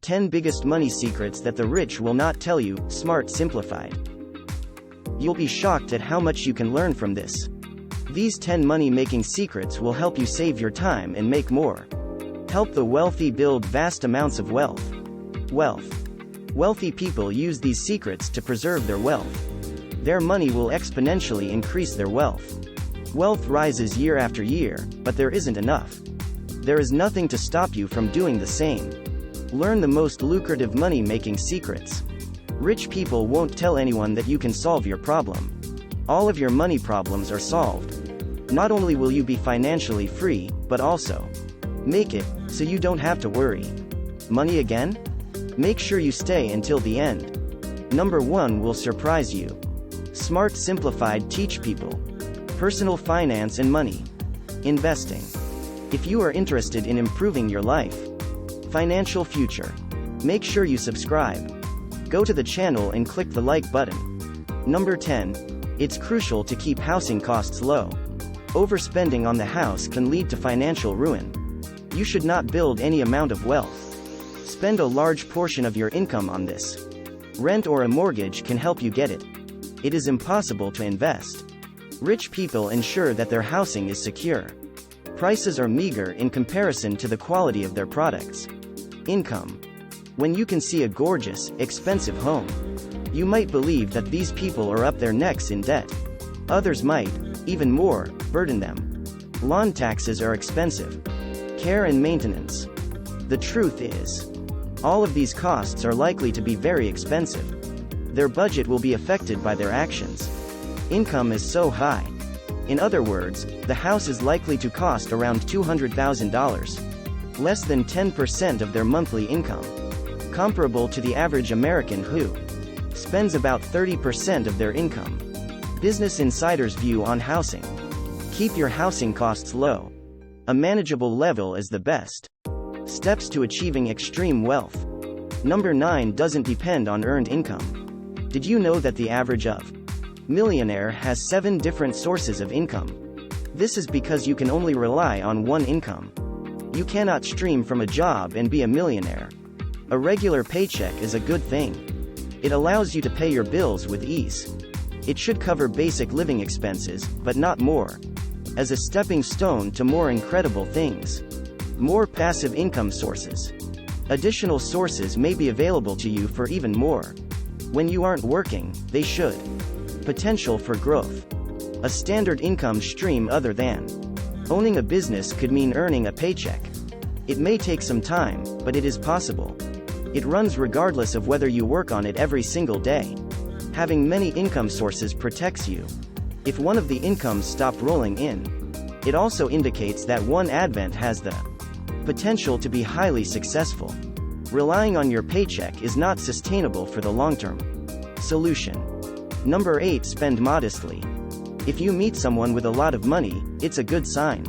10 biggest money secrets that the rich will not tell you. Smart Simplified. You'll be shocked at how much you can learn from this. These 10 money-making secrets will help you save your time and make more. Help the wealthy build vast amounts of wealth. Wealthy people use these secrets to preserve their wealth. Their money will exponentially increase their wealth. Wealth rises year after year, but there isn't enough. There is nothing to stop you from doing the same. Learn the most lucrative money-making secrets. Rich people won't tell anyone that you can solve your problem. All of your money problems are solved. Not only will you be financially free, but also make it so you don't have to worry. Money again? Make sure you stay until the end. Number 1 will surprise you. Smart Simplified teach people personal finance and money. Investing. If you are interested in improving your life, financial future, make sure you subscribe. Go to the channel and click the like button. Number 10. It's crucial to keep housing costs low. Overspending on the house can lead to financial ruin. You should not build any amount of wealth. Spend a large portion of your income on this. Rent or a mortgage can help you get it. It is impossible to invest. Rich people ensure that their housing is secure. Prices are meager in comparison to the quality of their products. Income. When you can see a gorgeous, expensive home, you might believe that these people are up their necks in debt. Others might, even more, burden them. Lawn taxes are expensive. Care and maintenance. The truth is, all of these costs are likely to be very expensive. Their budget will be affected by their actions. Income is so high. In other words, the house is likely to cost around $200,000. Less than 10% of their monthly income. Comparable to the average American who spends about 30% of their income. Business Insider's view on housing. Keep your housing costs low. A manageable level is the best. Steps to achieving extreme wealth. Number 9 doesn't depend on earned income. Did you know that the average of millionaire has 7 different sources of income? This is because you can only rely on one income. You cannot stream from a job and be a millionaire. A regular paycheck is a good thing. It allows you to pay your bills with ease. It should cover basic living expenses, but not more. As a stepping stone to more incredible things. More passive income sources. Additional sources may be available to you for even more. When you aren't working, they should. Potential for growth. A standard income stream other than owning a business could mean earning a paycheck. It may take some time, but it is possible. It runs regardless of whether you work on it every single day. Having many income sources protects you. If one of the incomes stop rolling in, it also indicates that one advent has the potential to be highly successful. Relying on your paycheck is not sustainable for the long term. Solution. Number 8. Spend modestly. If you meet someone with a lot of money, it's a good sign.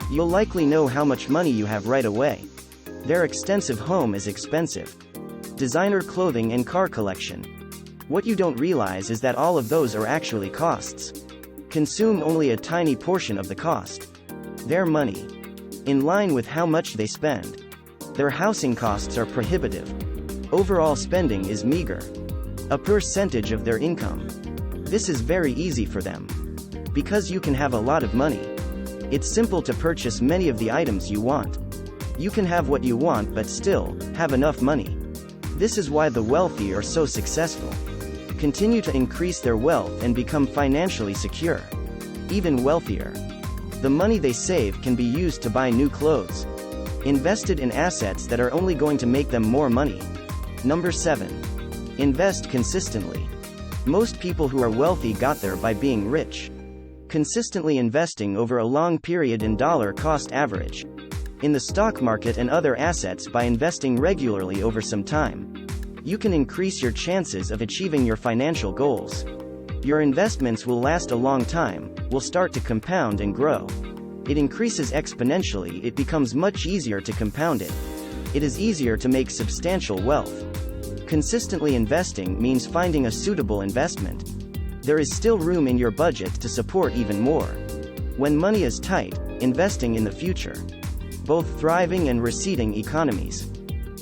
You'll likely know how much money you have right away. Their extensive home is expensive. Designer clothing and car collection. What you don't realize is that all of those are actually costs. Consume only a tiny portion of the cost. Their money. In line with how much they spend. Their housing costs are prohibitive. Overall spending is meager. A percentage of their income. This is very easy for them. Because you can have a lot of money. It's simple to purchase many of the items you want. You can have what you want but still have enough money. This is why the wealthy are so successful. Continue to increase their wealth and become financially secure. Even wealthier. The money they save can be used to buy new clothes. Invested in assets that are only going to make them more money. Number 7. Invest consistently. Most people who are wealthy got there by being rich. Consistently investing over a long period in dollar cost average. In the stock market and other assets by investing regularly over some time. You can increase your chances of achieving your financial goals. Your investments will last a long time, will start to compound and grow. It increases exponentially. It becomes much easier to compound it. It is easier to make substantial wealth. Consistently investing means finding a suitable investment. There is still room in your budget to support even more. When money is tight, investing in the future. Both thriving and receding economies.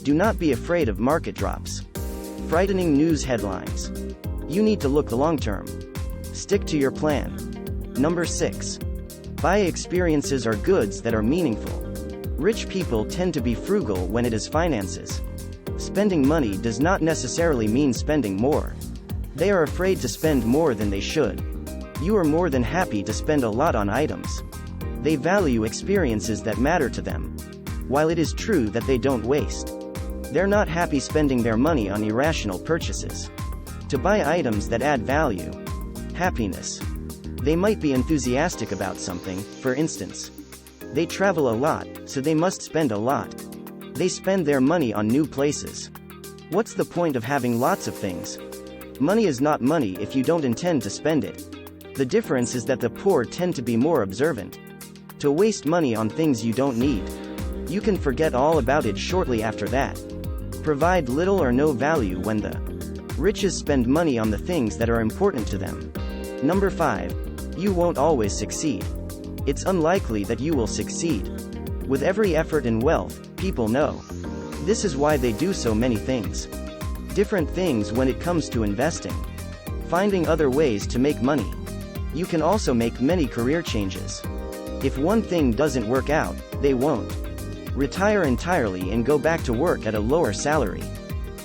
Do not be afraid of market drops. Frightening news headlines. You need to look long-term. Stick to your plan. Number 6. Buy experiences or goods that are meaningful. Rich people tend to be frugal when it is finances. Spending money does not necessarily mean spending more. They are afraid to spend more than they should. You are more than happy to spend a lot on items. They value experiences that matter to them. While it is true that they don't waste, they're not happy spending their money on irrational purchases. To buy items that add value. Happiness. They might be enthusiastic about something, for instance. They travel a lot, so they must spend a lot. They spend their money on new places. What's the point of having lots of things? Money is not money if you don't intend to spend it. The difference is that the poor tend to be more observant. To waste money on things you don't need. You can forget all about it shortly after that. Provide little or no value when the riches spend money on the things that are important to them. Number 5. You won't always succeed. It's unlikely that you will succeed. With every effort and wealth, people know. This is why they do so many things. Different things when it comes to investing. Finding other ways to make money. You can also make many career changes. If one thing doesn't work out, they won't retire entirely and go back to work at a lower salary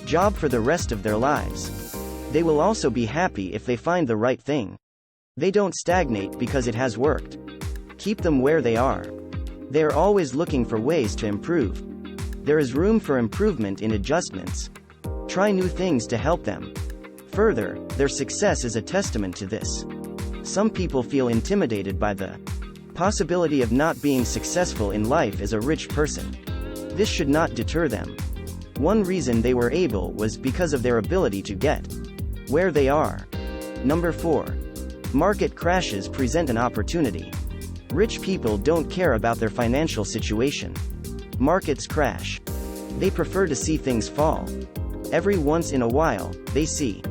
job for the rest of their lives. They will also be happy if they find the right thing. They don't stagnate because it has worked. Keep them where they are. They are always looking for ways to improve. There is room for improvement in adjustments. Try new things to help them. Further, their success is a testament to this. Some people feel intimidated by the possibility of not being successful in life as a rich person. This should not deter them. One reason they were able was because of their ability to get where they are. Number 4. Market crashes present an opportunity. Rich people don't care about their financial situation. Markets crash. They prefer to see things fall. Every once in a while, they see.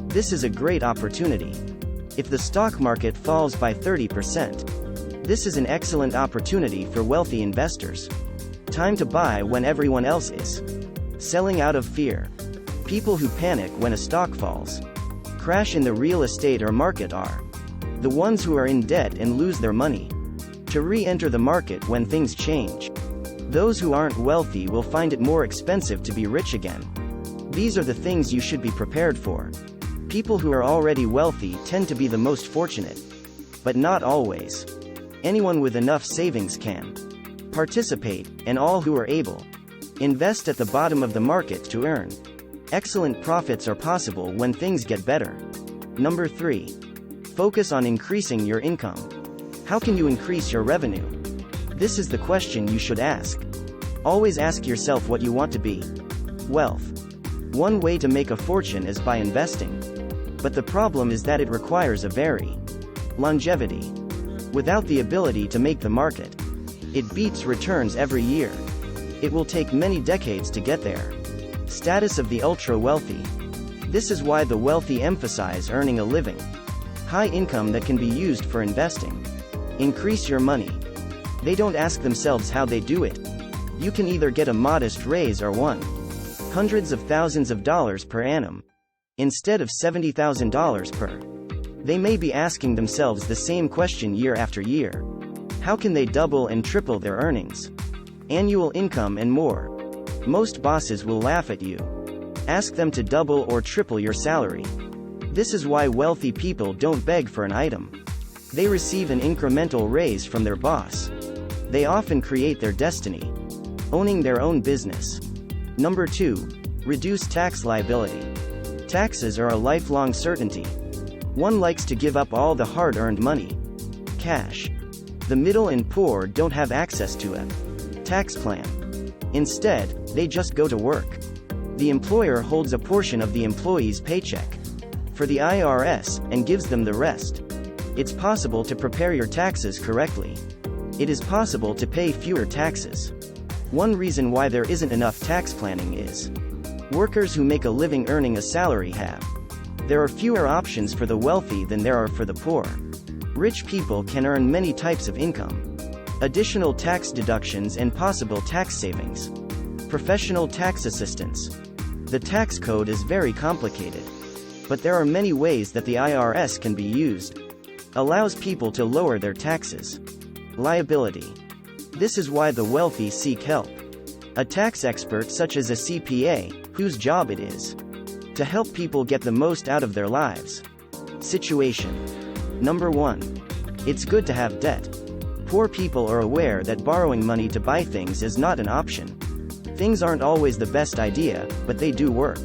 This is a great opportunity. If the stock market falls by 30%, this is an excellent opportunity for wealthy investors. Time to buy when everyone else is selling out of fear. People who panic when a stock falls, crash in the real estate or market are the ones who are in debt and lose their money to re-enter the market when things change. Those who aren't wealthy will find it more expensive to be rich again. These are the things you should be prepared for. People who are already wealthy tend to be the most fortunate. But not always. Anyone with enough savings can participate, and all who are able invest at the bottom of the market to earn. Excellent profits are possible when things get better. Number 3. Focus on increasing your income. How can you increase your revenue? This is the question you should ask. Always ask yourself what you want to be. Wealth. One way to make a fortune is by investing. But the problem is that it requires a very longevity. Without the ability to make the market, it beats returns every year. It will take many decades to get there. Status of the ultra-wealthy. This is why the wealthy emphasize earning a living. High income that can be used for investing. Increase your money. They don't ask themselves how they do it. You can either get a modest raise or won hundreds of thousands of dollars per annum, instead of $70,000 per. They may be asking themselves the same question year after year. How can they double and triple their earnings, annual income and more? Most bosses will laugh at you. Ask them to double or triple your salary. This is why wealthy people don't beg for an item. They receive an incremental raise from their boss. They often create their destiny, owning their own business. Number 2. Reduce tax liability. Taxes are a lifelong certainty. One likes to give up all the hard-earned money. Cash. The middle and poor don't have access to a tax plan. Instead, they just go to work. The employer holds a portion of the employee's paycheck for the IRS and gives them the rest. It's possible to prepare your taxes correctly. It is possible to pay fewer taxes. One reason why there isn't enough tax planning is workers who make a living earning a salary have. There are fewer options for the wealthy than there are for the poor. Rich people can earn many types of income, additional tax deductions and possible tax savings. Professional tax assistance. The tax code is very complicated. But there are many ways that the IRS can be used. Allows people to lower their taxes. Liability. This is why the wealthy seek help. A tax expert such as a CPA, whose job it is to help people get the most out of their lives. Situation. Number 1. It's good to have debt. Poor people are aware that borrowing money to buy things is not an option. Things aren't always the best idea, but they do work.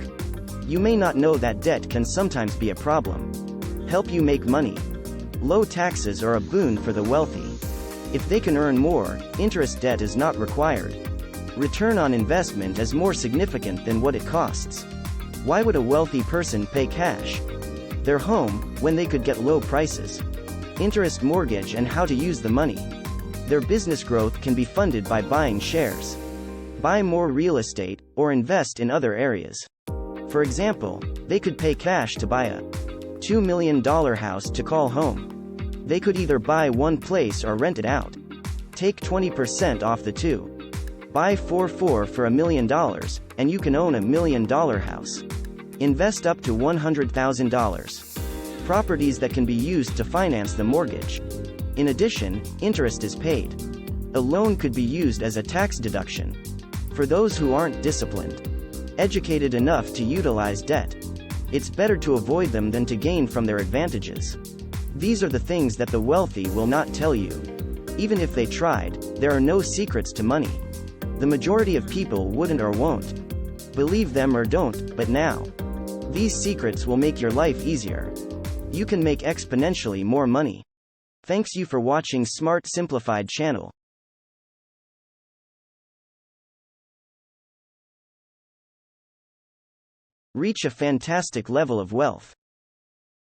You may not know that debt can sometimes be a problem. Help you make money. Low taxes are a boon for the wealthy. If they can earn more, interest debt is not required. Return on investment is more significant than what it costs. Why would a wealthy person pay cash? Their home, when they could get low prices. Interest mortgage and how to use the money. Their business growth can be funded by buying shares. Buy more real estate, or invest in other areas. For example, they could pay cash to buy a $2 million house to call home. They could either buy one place or rent it out. Take 20% off the two. Buy 4 for $1 million, and you can own $1 million house. Invest up to $100,000. Properties that can be used to finance the mortgage. In addition, interest is paid. A loan could be used as a tax deduction. For those who aren't disciplined, educated enough to utilize debt, it's better to avoid them than to gain from their advantages. These are the things that the wealthy will not tell you. Even if they tried, there are no secrets to money. The majority of people wouldn't or won't. Believe them or don't, but now. These secrets will make your life easier. You can make exponentially more money. Thanks you for watching Smart Simplified channel. Reach a fantastic level of wealth.